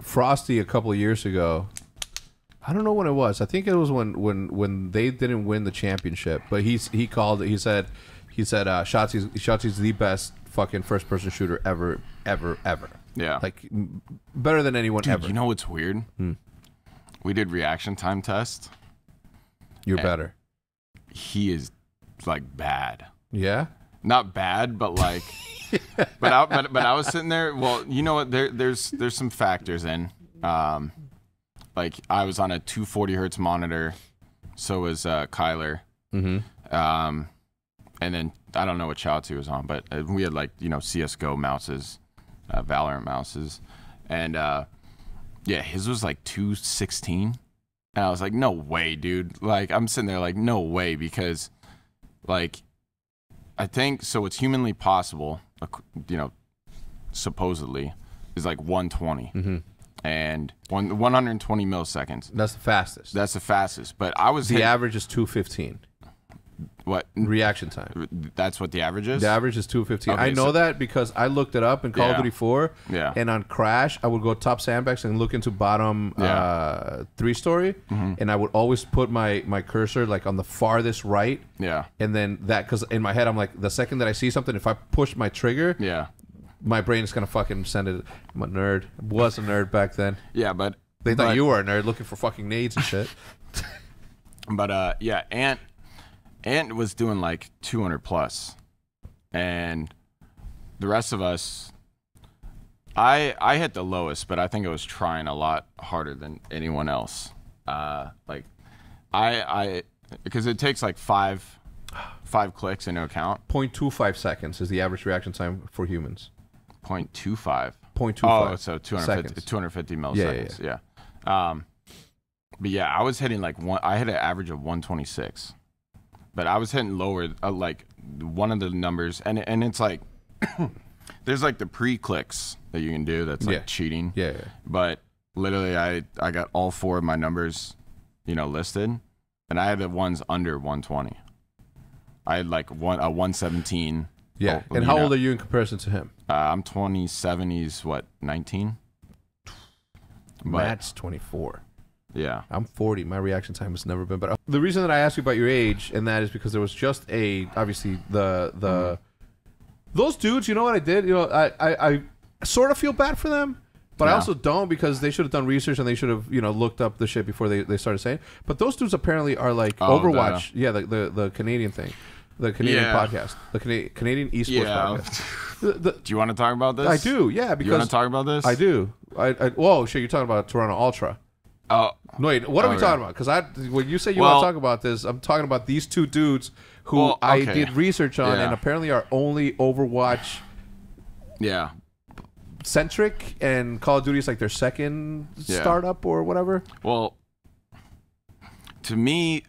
Frosty a couple of years ago. I don't know when it was. I think it was when they didn't win the championship. But he called it. He said Shotzi's the best fucking first person shooter ever. Yeah. Like better than anyone ever. You know what's weird? We did reaction time test. You're better. He is like bad. Yeah. Not bad, but like. but I was sitting there. Well, you know what? There's some factors in. Like I was on a 240 hertz monitor, so was Kyler. And then I don't know what Chauncey was on, but we had like CS:GO mouses, Valorant mouses, and yeah, his was like 216, and I was like, no way, dude. Like I'm sitting there like, no way, because like I think so. It's humanly possible. Supposedly, is like 120, and 120 milliseconds. That's the fastest. That's the fastest. But I was the average is 215. What reaction time? That's what the average is. The average is 215. Okay, I know that because I looked it up in Call of Duty 4. Yeah. And on Crash, I would go top sandbags and look into bottom 3-story, and I would always put my cursor like on the farthest right. Yeah. And then that, because in my head I'm like, the second that I see something, if I push my trigger, my brain is gonna fucking send it. I'm a nerd. I was a nerd back then. Yeah, but they thought you were a nerd looking for fucking nades and shit. But yeah, Ant was doing like 200 plus, and the rest of us, I hit the lowest, but I think I was trying a lot harder than anyone else. Like I because it takes like five clicks into account. 0.25 seconds is the average reaction time for humans. 0.25. 0.25. Oh, so 250 milliseconds. Yeah. But yeah, I was hitting like I hit an average of 126. But I was hitting lower, like one of the numbers, and it's like there's like the pre-clicks that you can do that's like cheating. Yeah. But literally, I got all 4 of my numbers, listed, and I had the ones under 120. I had like a 117. Yeah. And how old are you in comparison to him? I'm 27. He's what, 19? Matt's 24. Yeah. I'm 40. My reaction time has never been better. The reason that I asked you about your age, and that is because there was just obviously those dudes, you know what I did? I sort of feel bad for them, but I also don't, because they should have done research and they should have, looked up the shit before they started saying. But those dudes apparently are like Overwatch. The Canadian thing. The Canadian podcast. The Canadian esports podcast. Do you want to talk about this? I do, yeah. Because you want to talk about this? I do. Whoa, shit, you're talking about Toronto Ultra. Oh. No, wait, what are we talking about? Because when you say you want to talk about this, I'm talking about these two dudes who I did research on and apparently are only Overwatch centric, and Call of Duty is like their second startup or whatever. Well, to me,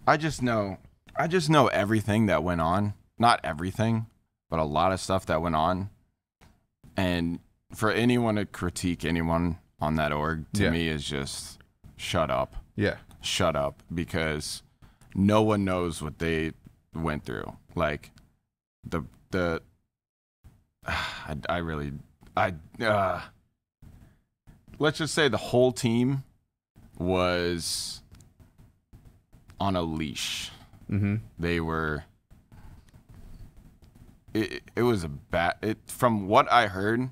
I just know everything that went on. Not everything, but a lot of stuff that went on. And for anyone to critique anyone on that org, to me, is just shut up. Yeah. Shut up, because no one knows what they went through. Like let's just say the whole team was on a leash. They were it was a bad from what I heard.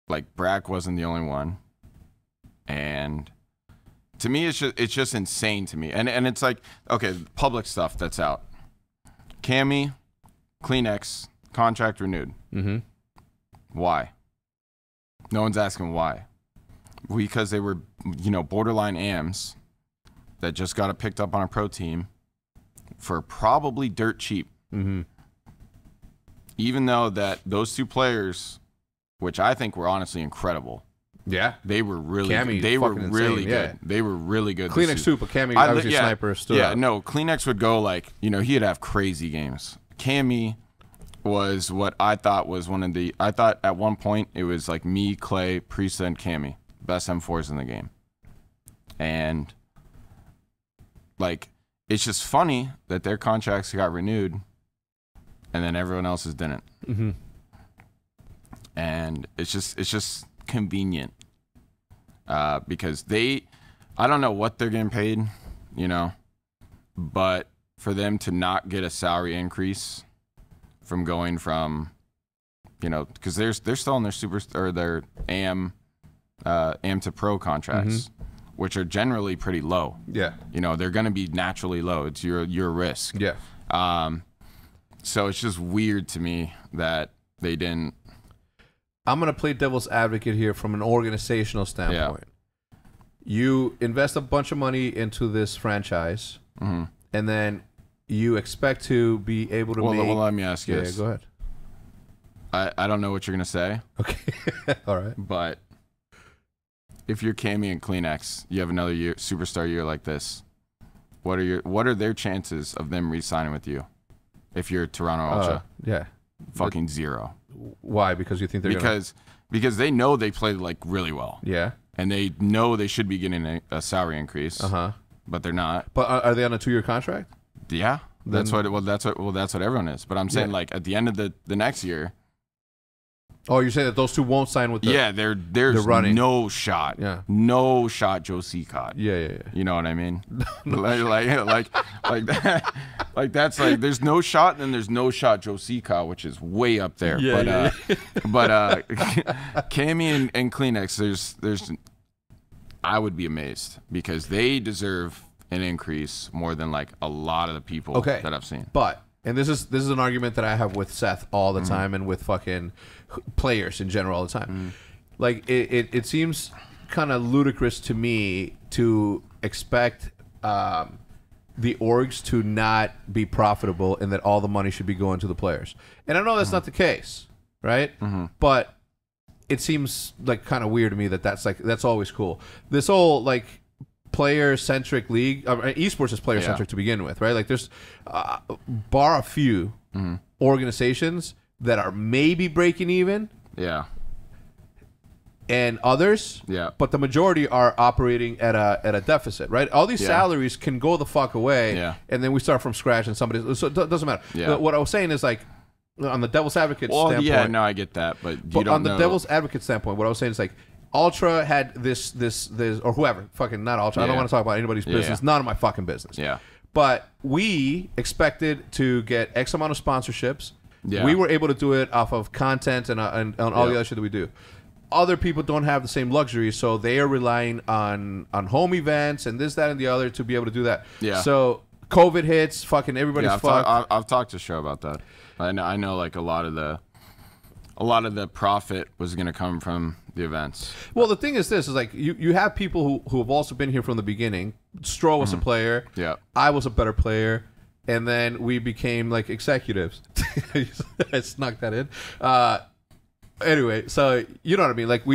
Like, Brack wasn't the only one, and to me, it's just insane to me. And it's like, okay, public stuff that's out. Cammy, Kleenex, contract renewed. Why? No one's asking why. Because they were, borderline AMs that just got it picked up on a pro team for probably dirt cheap. Even though that those two players, which I think were honestly incredible. Yeah, they were really good. They were really good. Yeah. They were really good. Kleenex too, but Cammy, obviously sniper stood out. No, Kleenex would go like, he'd have crazy games. Cammy was what I thought was I thought at one point it was like me, Clay, Priest, and Cammy, best M4s in the game. And like, it's just funny that their contracts got renewed and then everyone else's didn't. And it's just convenient. because I don't know what they're getting paid, you know, but for them to not get a salary increase from going from, you know, because they're still in their or their AM to pro contracts, which are generally pretty low. Yeah. You know, they're going to be naturally low. It's your risk. Yeah. So it's just weird to me that they didn't. I'm going to play devil's advocate here from an organizational standpoint. Yeah. You invest a bunch of money into this franchise, and then you expect to be able to make... Well, let me ask you this. Yeah, go ahead. I don't know what you're going to say. Okay. All right. But if you're Cammy and Kleenex, you have another superstar year like this, what are their chances of them re-signing with you? If you're Toronto Ultra, yeah, fucking zero. Why? Because you think they're because they know they played like really well. Yeah, and they know they should be getting a salary increase. But they're not. But are they on a 2-year contract? Yeah, that's what everyone is. But I'm saying like at the end of the next year. Oh, you're saying that those two won't sign with the... Yeah, there's no shot. Yeah. No shot Joe Cicott. Yeah. You know what I mean? like that. Like that's like there's no shot, and then there's no shot Joe Cicott, which is way up there. Yeah, but Cammy and Kleenex, there's I would be amazed because they deserve an increase more than like a lot of the people that I've seen. But and this is an argument that I have with Seth all the time and with fucking players in general all the time. Like it seems kind of ludicrous to me to expect the orgs to not be profitable and that all the money should be going to the players. And I know that's not the case, right? But it seems like kind of weird to me that that's always cool. This whole like player-centric league, esports is player-centric to begin with, right? Like there's bar a few organizations that are maybe breaking even, and others, but the majority are operating at a deficit, right? All these salaries can go the fuck away, and then we start from scratch, and somebody. So it doesn't matter. What I was saying is like on the devil's advocate standpoint. Yeah, no, I get that, but you don't on the devil's advocate standpoint, what I was saying is like. Ultra had this or whoever, fucking not Ultra. I don't want to talk about anybody's business. None of my fucking business. But we expected to get X amount of sponsorships. We were able to do it off of content and all the other shit that we do. Other people don't have the same luxury, so they are relying on home events and this, that, and the other to be able to do that. So COVID hits, fucking everybody's fucked. I've talked to Show about that. I know like a lot of the profit was going to come from the events. Well, the thing is this, is like you have people who have also been here from the beginning. Stroh was a player. I was a better player. And then we became like executives. I snuck that in. Anyway, so you know what I mean? Like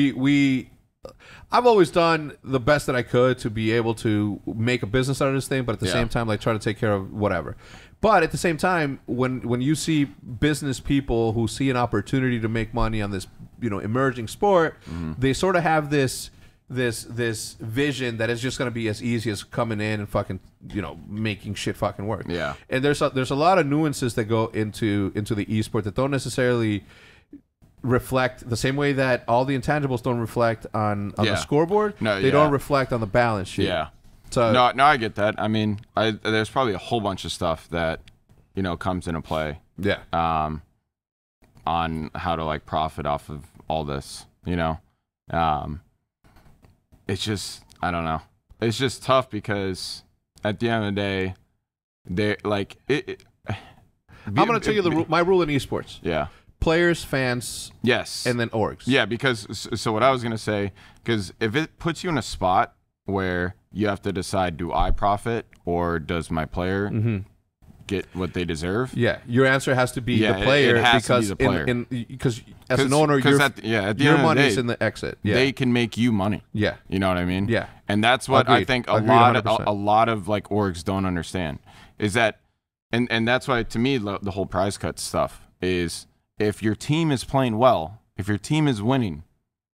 I've always done the best that I could to be able to make a business out of this thing, but at the same time, like try to take care of whatever. But at the same time, when you see business people who see an opportunity to make money on this, you know, emerging sport, they sort of have this vision that is just going to be as easy as coming in and fucking, you know, making shit fucking work. And there's a lot of nuances that go into the esport that don't necessarily reflect the same way that all the intangibles don't reflect on the scoreboard. They don't reflect on the balance sheet. So no, I get that. I mean, there's probably a whole bunch of stuff that, you know, comes into play. On how to like profit off of all this, you know. It's just, I don't know. It's just tough because at the end of the day, they're like I'm going to tell you my rule in esports. Players, fans, and then orgs. Because so what I was going to say, because if it puts you in a spot where you have to decide, do I profit or does my player get what they deserve? Your answer has to be the player, because as an owner, your money's in the exit. They can make you money. You know what I mean? And that's what I think a lot of like orgs don't understand is that, and that's why to me the whole prize cut stuff is, if your team is playing well, if your team is winning,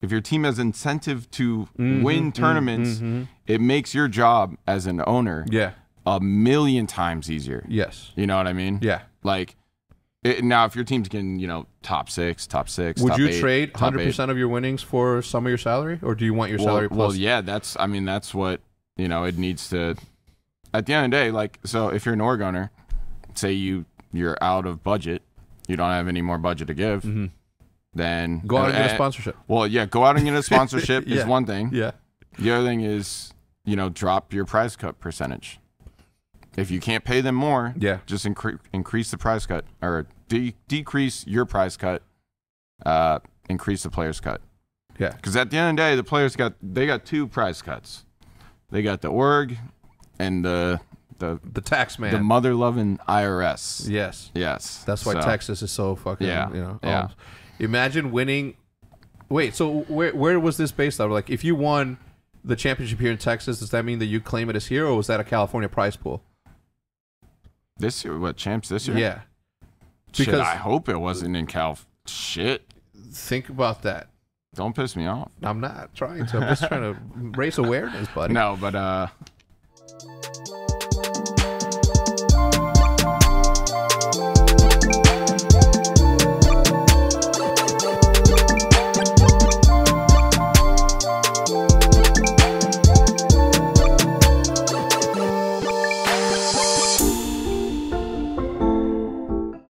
if your team has incentive to win tournaments, it makes your job as an owner a million times easier. You know what I mean? Like Now, if your team's getting, top six, would top you eight, trade top 100% of your winnings for some of your salary, or do you want your salary plus? Well, yeah, that's what, it needs to. At the end of the day, like, so if you're an org owner, say you're out of budget, you don't have any more budget to give, then go out and get a sponsorship. Well, yeah, go out and get a sponsorship is one thing. Yeah. The other thing is, drop your prize cut percentage. If you can't pay them more, just increase the prize cut, or decrease your prize cut, increase the player's cut. Yeah. Because at the end of the day, the players got 2 prize cuts. They got the org and the tax man, the mother loving IRS. Yes. That's why Texas is so fucking. Imagine winning. Wait, so where was this based on? Like, if you won the championship here in Texas, does that mean that you claim it as here, or was that a California prize pool? This year, what, champs this year? Yeah. Because I hope it wasn't in Cal. Shit. Think about that. Don't piss me off. I'm not trying to. I'm just trying to raise awareness, buddy. No, but